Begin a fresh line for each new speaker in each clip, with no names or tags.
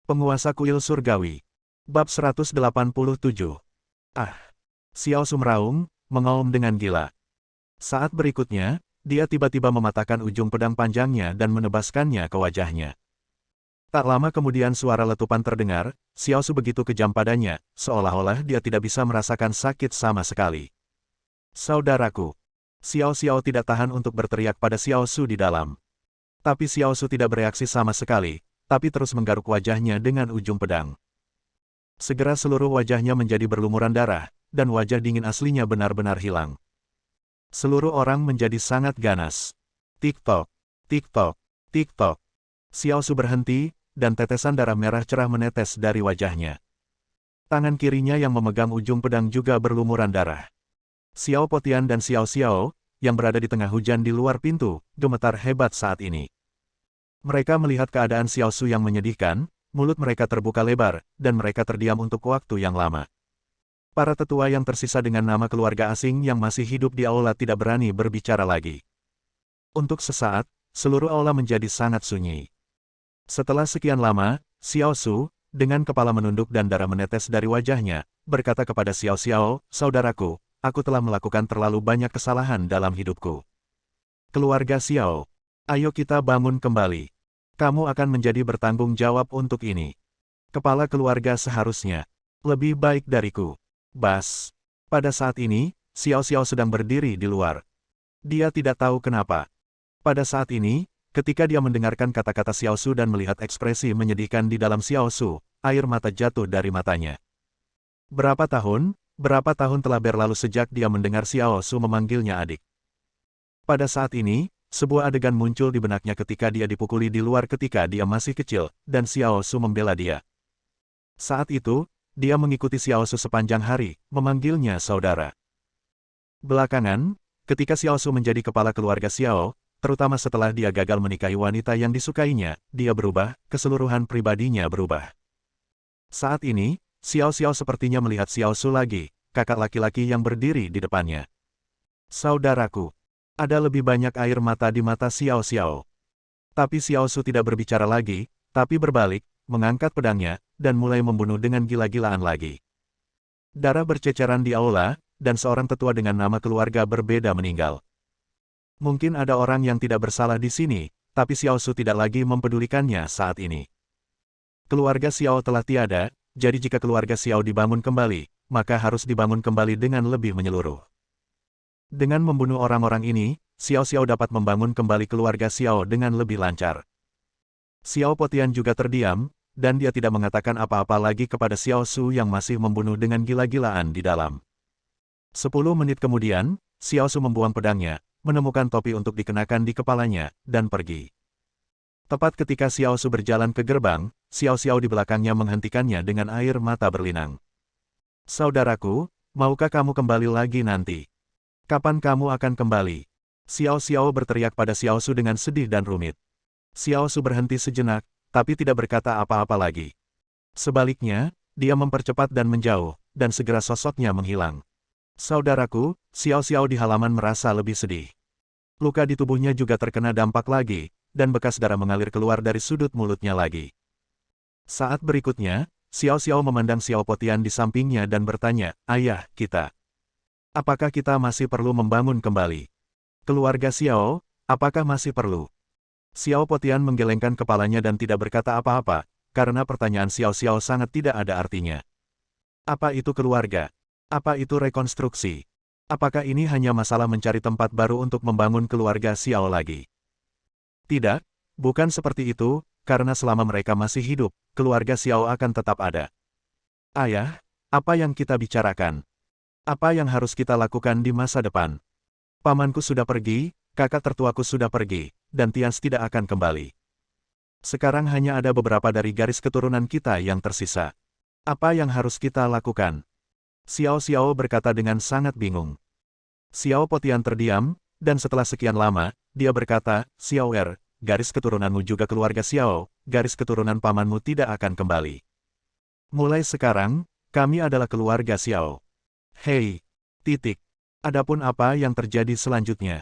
Penguasa kuil surgawi. Bab 187. Ah! Xiao Su meraung, mengaum dengan gila. Saat berikutnya, dia tiba-tiba mematahkan ujung pedang panjangnya dan menebaskannya ke wajahnya. Tak lama kemudian suara letupan terdengar, Xiao Su begitu kejam padanya, seolah-olah dia tidak bisa merasakan sakit sama sekali. Saudaraku! Xiao Xiao tidak tahan untuk berteriak pada Xiao Su di dalam. Tapi Xiao Su tidak bereaksi sama sekali, tapi terus menggaruk wajahnya dengan ujung pedang. Segera seluruh wajahnya menjadi berlumuran darah, dan wajah dingin aslinya benar-benar hilang. Seluruh orang menjadi sangat ganas. Tik-tok, tik-tok, tik-tok. Xiao Su berhenti, dan tetesan darah merah cerah menetes dari wajahnya. Tangan kirinya yang memegang ujung pedang juga berlumuran darah. Xiao Potian dan Xiao Xiao, yang berada di tengah hujan di luar pintu, gemetar hebat saat ini. Mereka melihat keadaan Xiao Su yang menyedihkan, mulut mereka terbuka lebar, dan mereka terdiam untuk waktu yang lama. Para tetua yang tersisa dengan nama keluarga asing yang masih hidup di aula tidak berani berbicara lagi. Untuk sesaat, seluruh aula menjadi sangat sunyi. Setelah sekian lama, Xiao Su, dengan kepala menunduk dan darah menetes dari wajahnya, berkata kepada Xiao Xiao, "Saudaraku, aku telah melakukan terlalu banyak kesalahan dalam hidupku. Keluarga Xiao, ayo kita bangun kembali. Kamu akan menjadi bertanggung jawab untuk ini. Kepala keluarga seharusnya lebih baik dariku." Bas. Pada saat ini, Xiao Xiao sedang berdiri di luar. Dia tidak tahu kenapa. Pada saat ini, ketika dia mendengarkan kata-kata Xiao Su dan melihat ekspresi menyedihkan di dalam Xiao Su, air mata jatuh dari matanya. Berapa tahun telah berlalu sejak dia mendengar Xiao Su memanggilnya adik. Pada saat ini, sebuah adegan muncul di benaknya ketika dia dipukuli di luar ketika dia masih kecil, dan Xiao Su membela dia. Saat itu, dia mengikuti Xiao Su sepanjang hari, memanggilnya saudara. Belakangan, ketika Xiao Su menjadi kepala keluarga Xiao, terutama setelah dia gagal menikahi wanita yang disukainya, dia berubah, keseluruhan pribadinya berubah. Saat ini, Xiao Xiao sepertinya melihat Xiao Su lagi, kakak laki-laki yang berdiri di depannya. Saudaraku, ada lebih banyak air mata di mata Xiao Xiao. Tapi Xiao Su tidak berbicara lagi, tapi berbalik, mengangkat pedangnya, dan mulai membunuh dengan gila-gilaan lagi. Darah berceceran di aula, dan seorang tetua dengan nama keluarga berbeda meninggal. Mungkin ada orang yang tidak bersalah di sini, tapi Xiao Su tidak lagi mempedulikannya saat ini. Keluarga Xiao telah tiada, jadi jika keluarga Xiao dibangun kembali, maka harus dibangun kembali dengan lebih menyeluruh. Dengan membunuh orang-orang ini, Xiao Xiao dapat membangun kembali keluarga Xiao dengan lebih lancar. Xiao Potian juga terdiam, dan dia tidak mengatakan apa-apa lagi kepada Xiao Su yang masih membunuh dengan gila-gilaan di dalam. 10 menit kemudian, Xiao Su membuang pedangnya, menemukan topi untuk dikenakan di kepalanya, dan pergi. Tepat ketika Xiao Su berjalan ke gerbang, Xiao Xiao di belakangnya menghentikannya dengan air mata berlinang. "Saudaraku, maukah kamu kembali lagi nanti? Kapan kamu akan kembali?" Xiao Xiao berteriak pada Xiao Su dengan sedih dan rumit. Xiao Su berhenti sejenak, tapi tidak berkata apa-apa lagi. Sebaliknya, dia mempercepat dan menjauh, dan segera sosoknya menghilang. Saudaraku, Xiao Xiao di halaman merasa lebih sedih. Luka di tubuhnya juga terkena dampak lagi, dan bekas darah mengalir keluar dari sudut mulutnya lagi. Saat berikutnya, Xiao Xiao memandang Xiao Potian di sampingnya dan bertanya, "Ayah, apakah kita masih perlu membangun kembali? Keluarga Xiao, apakah masih perlu?" Xiao Potian menggelengkan kepalanya dan tidak berkata apa-apa, karena pertanyaan Xiao Xiao sangat tidak ada artinya. Apa itu keluarga? Apa itu rekonstruksi? Apakah ini hanya masalah mencari tempat baru untuk membangun keluarga Xiao lagi? Tidak, bukan seperti itu, karena selama mereka masih hidup, keluarga Xiao akan tetap ada. Ayah, apa yang kita bicarakan? Apa yang harus kita lakukan di masa depan? Pamanku sudah pergi, kakak tertuaku sudah pergi, dan Tians tidak akan kembali. Sekarang hanya ada beberapa dari garis keturunan kita yang tersisa. Apa yang harus kita lakukan? Xiao Xiao berkata dengan sangat bingung. Xiao Potian terdiam, dan setelah sekian lama, dia berkata, "Xiao Er, garis keturunanmu juga keluarga Xiao, garis keturunan pamanmu tidak akan kembali. Mulai sekarang, kami adalah keluarga Xiao. Hei, titik. Adapun apa yang terjadi selanjutnya?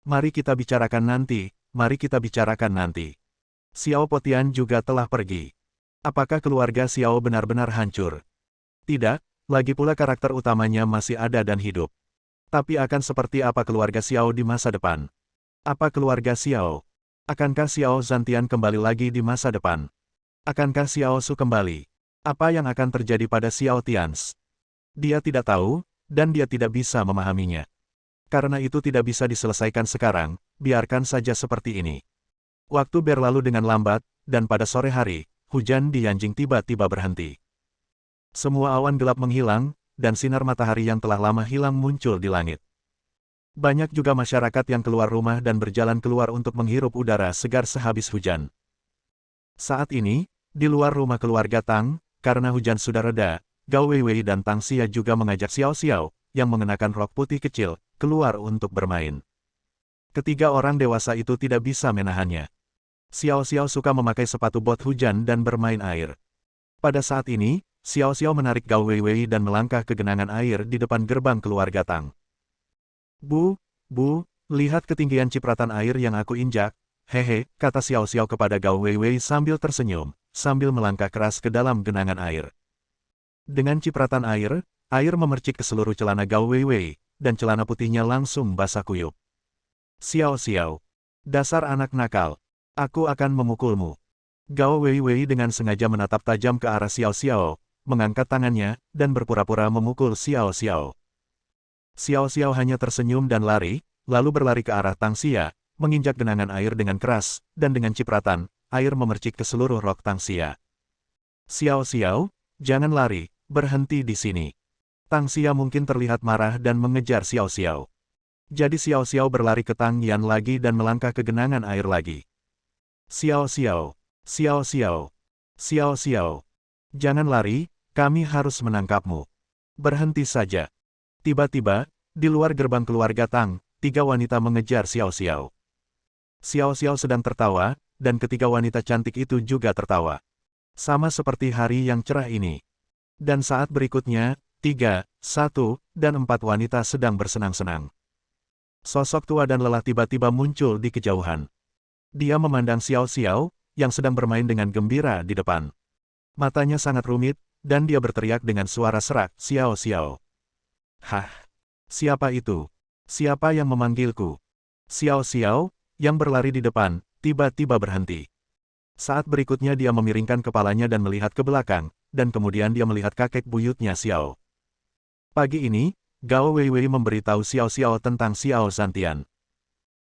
Mari kita bicarakan nanti, mari kita bicarakan nanti." Xiao Potian juga telah pergi. Apakah keluarga Xiao benar-benar hancur? Tidak, lagi pula karakter utamanya masih ada dan hidup. Tapi akan seperti apa keluarga Xiao di masa depan? Apa keluarga Xiao? Akankah Xiao Zhantian kembali lagi di masa depan? Akankah Xiao Su kembali? Apa yang akan terjadi pada Xiao Tians? Dia tidak tahu, dan dia tidak bisa memahaminya. Karena itu tidak bisa diselesaikan sekarang, biarkan saja seperti ini. Waktu berlalu dengan lambat, dan pada sore hari, hujan di Yanjing tiba-tiba berhenti. Semua awan gelap menghilang, dan sinar matahari yang telah lama hilang muncul di langit. Banyak juga masyarakat yang keluar rumah dan berjalan keluar untuk menghirup udara segar sehabis hujan. Saat ini, di luar rumah keluarga Tang, karena hujan sudah reda, Gao Weiwei dan Tang Xia juga mengajak Xiao Xiao, yang mengenakan rok putih kecil, keluar untuk bermain. Ketiga orang dewasa itu tidak bisa menahannya. Xiao Xiao suka memakai sepatu bot hujan dan bermain air. Pada saat ini, Xiao Xiao menarik Gao Weiwei dan melangkah ke genangan air di depan gerbang keluarga Tang. Bu, lihat ketinggian cipratan air yang aku injak, hehe, kata Xiao Xiao kepada Gao Weiwei sambil tersenyum, sambil melangkah keras ke dalam genangan air. Dengan cipratan air memercik ke seluruh celana Gao Weiwei, dan celana putihnya langsung basah kuyup. Xiao Xiao, dasar anak nakal. Aku akan memukulmu. Gao Weiwei dengan sengaja menatap tajam ke arah Xiao Xiao, mengangkat tangannya, dan berpura-pura memukul Xiao Xiao. Xiao Xiao hanya tersenyum dan lari, lalu berlari ke arah Tang Xia, menginjak genangan air dengan keras, dan dengan cipratan, air memercik ke seluruh rok Tang Xia. Xiao Xiao, jangan lari, berhenti di sini. Tang Xia mungkin terlihat marah dan mengejar Xiao Xiao. Jadi Xiao Xiao berlari ke Tang Yan lagi dan melangkah ke genangan air lagi. Xiao Xiao, Xiao Xiao, Xiao Xiao. Jangan lari, kami harus menangkapmu. Berhenti saja. Tiba-tiba, di luar gerbang keluarga Tang, tiga wanita mengejar Xiao Xiao. Xiao Xiao sedang tertawa, dan ketiga wanita cantik itu juga tertawa. Sama seperti hari yang cerah ini. Dan saat berikutnya, 3, 1, dan 4 wanita sedang bersenang-senang. Sosok tua dan lelah tiba-tiba muncul di kejauhan. Dia memandang Xiao Xiao, yang sedang bermain dengan gembira di depan. Matanya sangat rumit, dan dia berteriak dengan suara serak, Xiao Xiao. Hah? Siapa itu? Siapa yang memanggilku? Xiao Xiao, yang berlari di depan, tiba-tiba berhenti. Saat berikutnya dia memiringkan kepalanya dan melihat ke belakang, dan kemudian dia melihat kakek buyutnya Xiao. Pagi ini, Gao Weiwei memberitahu Xiao Xiao tentang Xiao Zhantian.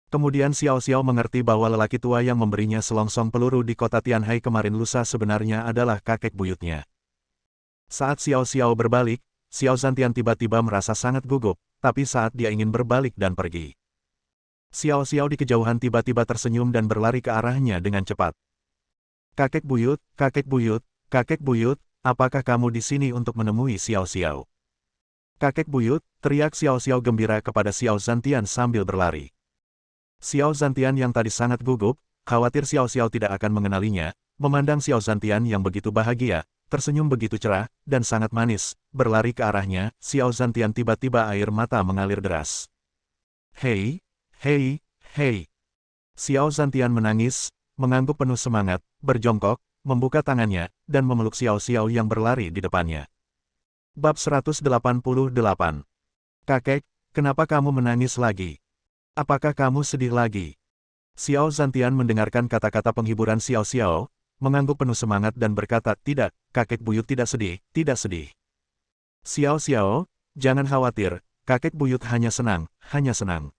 Kemudian Xiao Xiao mengerti bahwa lelaki tua yang memberinya selongsong peluru di kota Tianhai kemarin lusa sebenarnya adalah kakek buyutnya. Saat Xiao Xiao berbalik, Xiao Zhantian tiba-tiba merasa sangat gugup, tapi saat dia ingin berbalik dan pergi, Xiao Xiao di kejauhan tiba-tiba tersenyum dan berlari ke arahnya dengan cepat. Kakek buyut, kakek buyut, kakek buyut, apakah kamu di sini untuk menemui Xiao Xiao? Kakek buyut, teriak Xiao Xiao gembira kepada Xiao Zhantian sambil berlari. Xiao Zhantian yang tadi sangat gugup, khawatir Xiao Xiao tidak akan mengenalinya, memandang Xiao Zhantian yang begitu bahagia, tersenyum begitu cerah, dan sangat manis, berlari ke arahnya, Xiao Zhantian tiba-tiba air mata mengalir deras. Hei, hei, hei. Xiao Zhantian menangis, mengangguk penuh semangat, berjongkok, membuka tangannya, dan memeluk Xiao Xiao yang berlari di depannya. Bab 188. Kakek, kenapa kamu menangis lagi? Apakah kamu sedih lagi? Xiao Zhantian mendengarkan kata-kata penghiburan Xiao Xiao, mengangguk penuh semangat dan berkata, tidak, kakek buyut tidak sedih, tidak sedih. Xiao Xiao, jangan khawatir, kakek buyut hanya senang, hanya senang.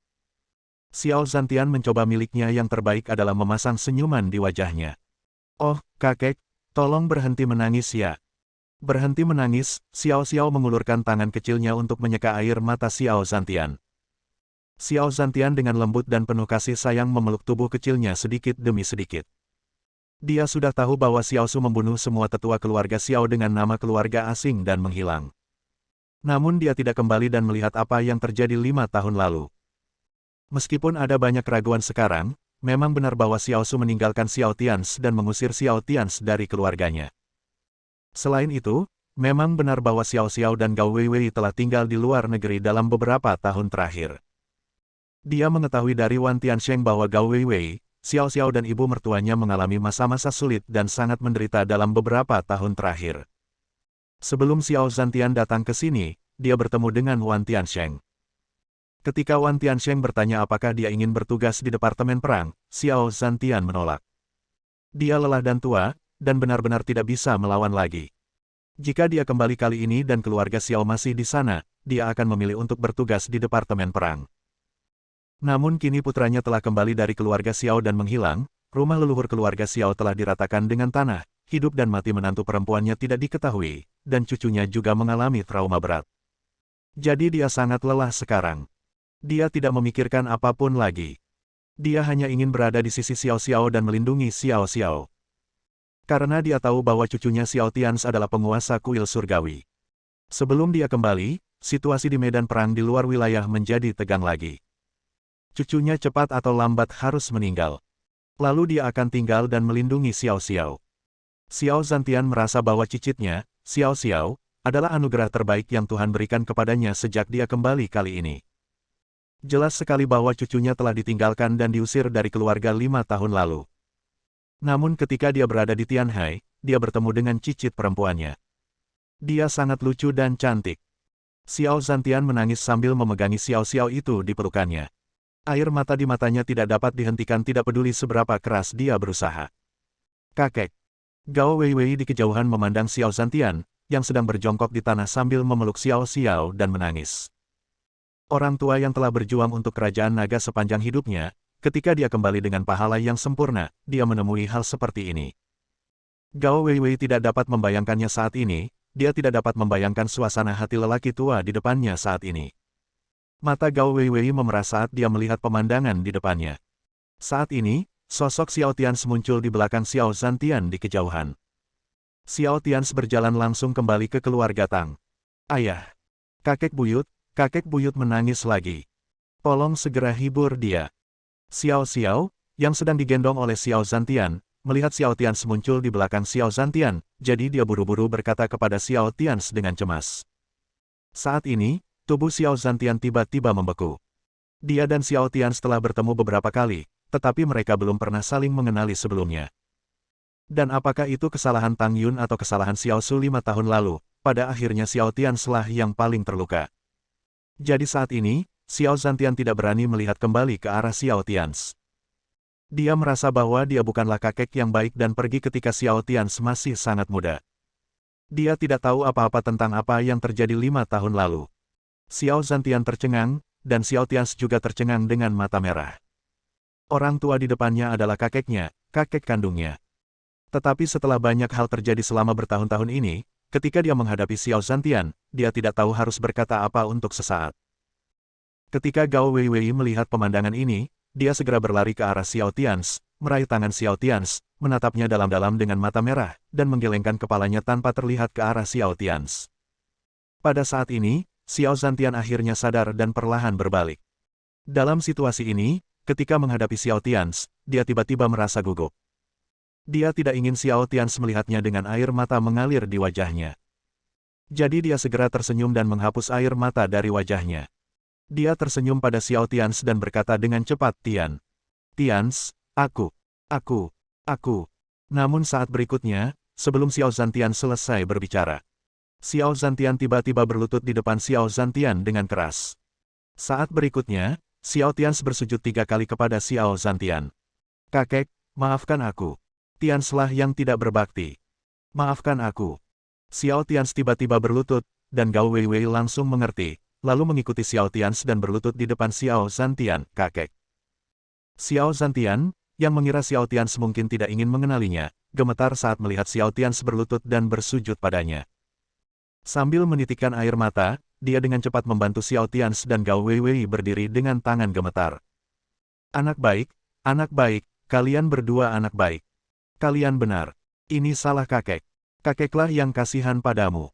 Xiao Zhantian mencoba miliknya yang terbaik adalah memasang senyuman di wajahnya. Oh, kakek, tolong berhenti menangis ya. Berhenti menangis, Xiao Xiao mengulurkan tangan kecilnya untuk menyeka air mata Xiao Zhantian. Xiao Zhantian dengan lembut dan penuh kasih sayang memeluk tubuh kecilnya sedikit demi sedikit. Dia sudah tahu bahwa Xiao Su membunuh semua tetua keluarga Xiao dengan nama keluarga asing dan menghilang. Namun dia tidak kembali dan melihat apa yang terjadi 5 tahun lalu. Meskipun ada banyak keraguan sekarang, memang benar bahwa Xiao Su meninggalkan Xiao Tians dan mengusir Xiao Tians dari keluarganya. Selain itu, memang benar bahwa Xiao Xiao dan Gao Weiwei telah tinggal di luar negeri dalam beberapa tahun terakhir. Dia mengetahui dari Wan Tiansheng bahwa Gao Weiwei, Xiao Xiao dan ibu mertuanya mengalami masa-masa sulit dan sangat menderita dalam beberapa tahun terakhir. Sebelum Xiao Zhantian datang ke sini, dia bertemu dengan Wan Tiansheng. Ketika Wan Tiansheng bertanya apakah dia ingin bertugas di Departemen Perang, Xiao Zhantian menolak. Dia lelah dan tua, dan benar-benar tidak bisa melawan lagi. Jika dia kembali kali ini dan keluarga Xiao masih di sana, dia akan memilih untuk bertugas di Departemen Perang. Namun kini putranya telah kembali dari keluarga Xiao dan menghilang, rumah leluhur keluarga Xiao telah diratakan dengan tanah, hidup dan mati menantu perempuannya tidak diketahui, dan cucunya juga mengalami trauma berat. Jadi dia sangat lelah sekarang. Dia tidak memikirkan apapun lagi. Dia hanya ingin berada di sisi Xiao Xiao dan melindungi Xiao Xiao. Karena dia tahu bahwa cucunya Xiao Tians adalah penguasa kuil surgawi. Sebelum dia kembali, situasi di medan perang di luar wilayah menjadi tegang lagi. Cucunya cepat atau lambat harus meninggal. Lalu dia akan tinggal dan melindungi Xiao Xiao. Xiao Zhantian merasa bahwa cicitnya, Xiao Xiao, adalah anugerah terbaik yang Tuhan berikan kepadanya sejak dia kembali kali ini. Jelas sekali bahwa cucunya telah ditinggalkan dan diusir dari keluarga 5 tahun lalu. Namun ketika dia berada di Tianhai, dia bertemu dengan cicit perempuannya. Dia sangat lucu dan cantik. Xiao Zhantian menangis sambil memegangi Xiao Xiao itu di pelukannya. Air mata di matanya tidak dapat dihentikan tidak peduli seberapa keras dia berusaha. Kakek. Gao Weiwei di kejauhan memandang Xiao Zhantian, yang sedang berjongkok di tanah sambil memeluk Xiao Xiao dan menangis. Orang tua yang telah berjuang untuk kerajaan naga sepanjang hidupnya, ketika dia kembali dengan pahala yang sempurna, dia menemui hal seperti ini. Gao Weiwei tidak dapat membayangkannya saat ini, dia tidak dapat membayangkan suasana hati lelaki tua di depannya saat ini. Mata Gao Weiwei memerah saat dia melihat pemandangan di depannya. Saat ini, sosok Xiao Tians muncul di belakang Xiao Zhantian di kejauhan. Xiao Tians berjalan langsung kembali ke keluarga Tang. Ayah. Kakek buyut menangis lagi. Tolong segera hibur dia. Xiao Xiao, yang sedang digendong oleh Xiao Zhantian, melihat Xiao Tians muncul di belakang Xiao Zhantian, jadi dia buru-buru berkata kepada Xiao Tians dengan cemas. Saat ini, tubuh Xiao Zhantian tiba-tiba membeku. Dia dan Xiao Tians telah bertemu beberapa kali, tetapi mereka belum pernah saling mengenali sebelumnya. Dan apakah itu kesalahan Tang Yun atau kesalahan Xiao Su 5 tahun lalu, pada akhirnya Xiao Tians lah yang paling terluka. Jadi saat ini, Xiao Zhantian tidak berani melihat kembali ke arah Xiao Tians. Dia merasa bahwa dia bukanlah kakek yang baik dan pergi ketika Xiao Tians masih sangat muda. Dia tidak tahu apa-apa tentang apa yang terjadi 5 tahun lalu. Xiao Zhantian tercengang, dan Xiao Tians juga tercengang dengan mata merah. Orang tua di depannya adalah kakeknya, kakek kandungnya. Tetapi setelah banyak hal terjadi selama bertahun-tahun ini, ketika dia menghadapi Xiao Zhantian, dia tidak tahu harus berkata apa untuk sesaat. Ketika Gao Weiwei melihat pemandangan ini, dia segera berlari ke arah Xiao Tians, meraih tangan Xiao Tians, menatapnya dalam-dalam dengan mata merah, dan menggelengkan kepalanya tanpa terlihat ke arah Xiao Tians. Pada saat ini, Xiao Zhantian akhirnya sadar dan perlahan berbalik. Dalam situasi ini, ketika menghadapi Xiao Tians, dia tiba-tiba merasa gugup. Dia tidak ingin Xiao Tians melihatnya dengan air mata mengalir di wajahnya. Jadi dia segera tersenyum dan menghapus air mata dari wajahnya. Dia tersenyum pada Xiao Tians dan berkata dengan cepat, Tians, aku. Namun saat berikutnya, sebelum Xiao Zhantian selesai berbicara, Xiao Zhantian tiba-tiba berlutut di depan Xiao Zhantian dengan keras. Saat berikutnya, Xiao Tians bersujud 3 kali kepada Xiao Zhantian. Kakek, maafkan aku. Tianslah yang tidak berbakti. Maafkan aku. Xiao Tians tiba-tiba berlutut, dan Gao Weiwei langsung mengerti, lalu mengikuti Xiao Tians dan berlutut di depan Xiao Zhantian, kakek. Xiao Zhantian, yang mengira Xiao Tians mungkin tidak ingin mengenalinya, gemetar saat melihat Xiao Tians berlutut dan bersujud padanya. Sambil menitikkan air mata, dia dengan cepat membantu Xiao Tians dan Gao Weiwei berdiri dengan tangan gemetar. Anak baik, kalian berdua anak baik. Kalian benar. Ini salah kakek. Kakeklah yang kasihan padamu.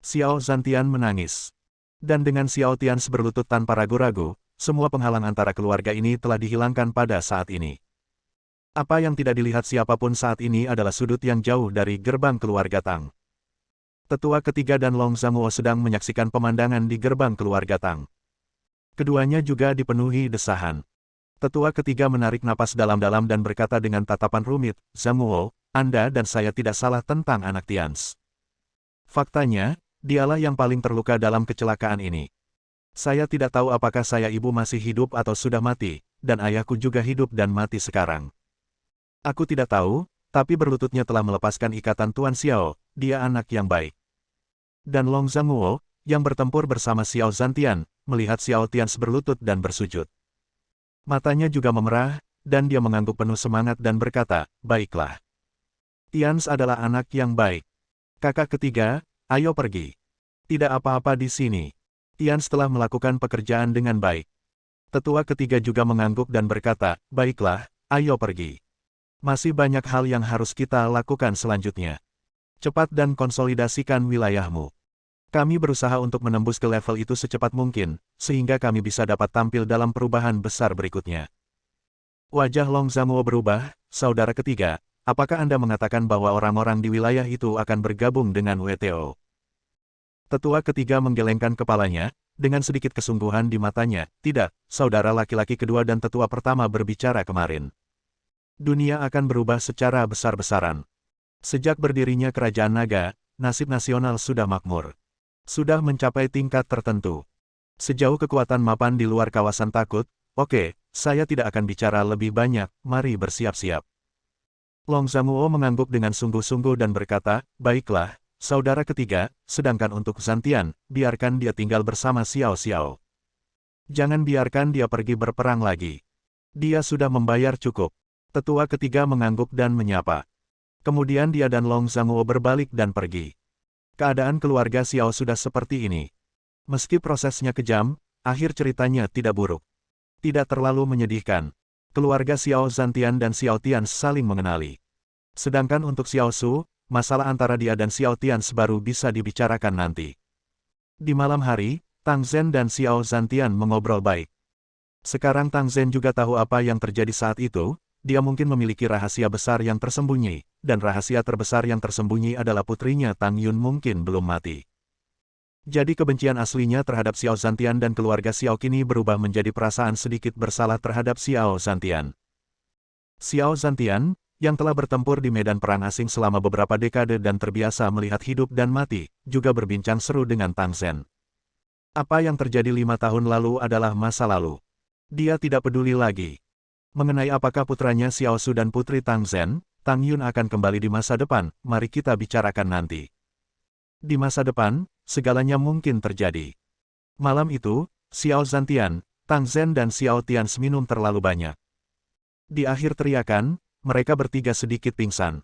Xiao Zhantian menangis. Dan dengan Xiao Tians berlutut tanpa ragu-ragu, semua penghalang antara keluarga ini telah dihilangkan pada saat ini. Apa yang tidak dilihat siapapun saat ini adalah sudut yang jauh dari gerbang keluarga Tang. Tetua ketiga dan Long Zhangguo sedang menyaksikan pemandangan di gerbang keluarga Tang. Keduanya juga dipenuhi desahan. Tetua ketiga menarik napas dalam-dalam dan berkata dengan tatapan rumit, Zhang Anda dan saya tidak salah tentang anak Tians. Faktanya, dialah yang paling terluka dalam kecelakaan ini. Saya tidak tahu apakah saya ibu masih hidup atau sudah mati, dan ayahku juga hidup dan mati sekarang. Aku tidak tahu, tapi berlututnya telah melepaskan ikatan Tuan Xiao, dia anak yang baik. Dan Long Zhangguo, yang bertempur bersama Xiao Zantian, melihat Xiao Tians berlutut dan bersujud. Matanya juga memerah, dan dia mengangguk penuh semangat dan berkata, baiklah. Tians adalah anak yang baik. Kakak ketiga, ayo pergi. Tidak apa-apa di sini. Tians telah melakukan pekerjaan dengan baik. Tetua ketiga juga mengangguk dan berkata, baiklah, ayo pergi. Masih banyak hal yang harus kita lakukan selanjutnya. Cepat dan konsolidasikan wilayahmu. Kami berusaha untuk menembus ke level itu secepat mungkin, sehingga kami bisa dapat tampil dalam perubahan besar berikutnya. Wajah Long Zhangguo berubah, saudara ketiga, apakah Anda mengatakan bahwa orang-orang di wilayah itu akan bergabung dengan WTO? Tetua ketiga menggelengkan kepalanya, dengan sedikit kesungguhan di matanya, tidak, saudara laki-laki kedua dan tetua pertama berbicara kemarin. Dunia akan berubah secara besar-besaran. Sejak berdirinya Kerajaan Naga, nasib nasional sudah makmur. Sudah mencapai tingkat tertentu. Sejauh kekuatan mapan di luar kawasan takut, oke, saya tidak akan bicara lebih banyak, mari bersiap-siap. Long Zhangguo mengangguk dengan sungguh-sungguh dan berkata, baiklah, saudara ketiga, sedangkan untuk Zantian, biarkan dia tinggal bersama Xiao Xiao. Jangan biarkan dia pergi berperang lagi. Dia sudah membayar cukup. Tetua ketiga mengangguk dan menyapa. Kemudian dia dan Long Zhangguo berbalik dan pergi. Keadaan keluarga Xiao sudah seperti ini. Meski prosesnya kejam, akhir ceritanya tidak buruk. Tidak terlalu menyedihkan. Keluarga Xiao Zantian dan Xiao Tians saling mengenali. Sedangkan untuk Xiao Su, masalah antara dia dan Xiao Tians baru bisa dibicarakan nanti. Di malam hari, Tang Zhen dan Xiao Zantian mengobrol baik. Sekarang Tang Zhen juga tahu apa yang terjadi saat itu. Dia mungkin memiliki rahasia besar yang tersembunyi, dan rahasia terbesar yang tersembunyi adalah putrinya Tang Yun mungkin belum mati. Jadi kebencian aslinya terhadap Xiao Zantian dan keluarga Xiao kini berubah menjadi perasaan sedikit bersalah terhadap Xiao Zantian. Xiao Zantian, yang telah bertempur di medan perang asing selama beberapa dekade dan terbiasa melihat hidup dan mati, juga berbincang seru dengan Tang Zhen. Apa yang terjadi 5 tahun lalu adalah masa lalu. Dia tidak peduli lagi. Mengenai apakah putranya Xiao Su dan putri Tang Zhen, Tang Yun akan kembali di masa depan, mari kita bicarakan nanti. Di masa depan, segalanya mungkin terjadi. Malam itu, Xiao Zantian, Tang Zhen dan Xiao Tians minum terlalu banyak. Di akhir teriakan, mereka bertiga sedikit pingsan.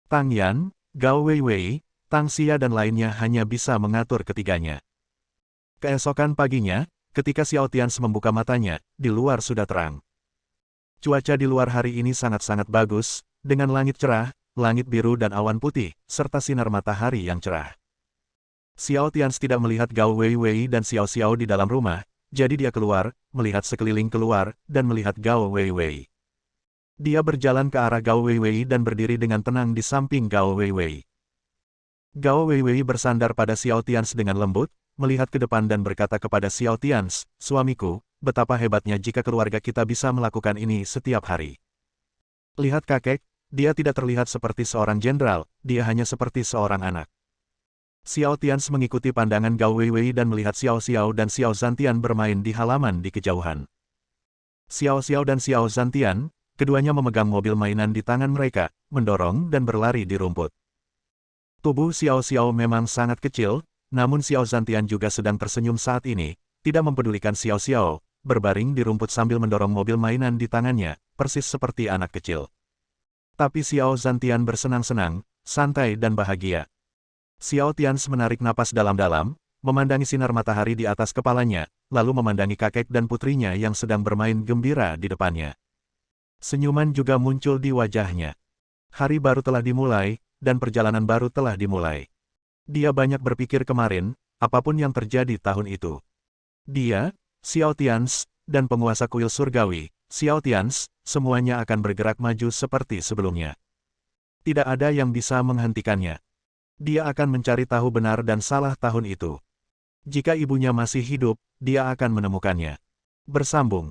Tang Yan, Gao Weiwei, Tang Xia dan lainnya hanya bisa mengatur ketiganya. Keesokan paginya, ketika Xiao Tians membuka matanya, di luar sudah terang. Cuaca di luar hari ini sangat-sangat bagus, dengan langit cerah, langit biru dan awan putih, serta sinar matahari yang cerah. Xiao Tians tidak melihat Gao Weiwei dan Xiao Xiao di dalam rumah, jadi dia keluar, melihat sekeliling keluar, dan melihat Gao Weiwei. Dia berjalan ke arah Gao Weiwei dan berdiri dengan tenang di samping Gao Weiwei. Gao Weiwei bersandar pada Xiao Tians dengan lembut, melihat ke depan dan berkata kepada Xiao Tians, suamiku, betapa hebatnya jika keluarga kita bisa melakukan ini setiap hari. Lihat kakek, dia tidak terlihat seperti seorang jenderal, dia hanya seperti seorang anak. Xiao Tians mengikuti pandangan Gao Weiwei dan melihat Xiao Xiao dan Xiao Zantian bermain di halaman di kejauhan. Xiao Xiao dan Xiao Zantian, keduanya memegang mobil mainan di tangan mereka, mendorong dan berlari di rumput. Tubuh Xiao Xiao memang sangat kecil, namun Xiao Zantian juga sedang tersenyum saat ini, tidak mempedulikan Xiao Xiao, berbaring di rumput sambil mendorong mobil mainan di tangannya, persis seperti anak kecil. Tapi Xiao Zantian bersenang-senang, santai dan bahagia. Xiao Tians menarik napas dalam-dalam, memandangi sinar matahari di atas kepalanya, lalu memandangi kakek dan putrinya yang sedang bermain gembira di depannya. Senyuman juga muncul di wajahnya. Hari baru telah dimulai, dan perjalanan baru telah dimulai. Dia banyak berpikir kemarin, apapun yang terjadi tahun itu. Dia, Xiao Tians, dan penguasa kuil surgawi, Xiao Tians, semuanya akan bergerak maju seperti sebelumnya. Tidak ada yang bisa menghentikannya. Dia akan mencari tahu benar dan salah tahun itu. Jika ibunya masih hidup, dia akan menemukannya. Bersambung.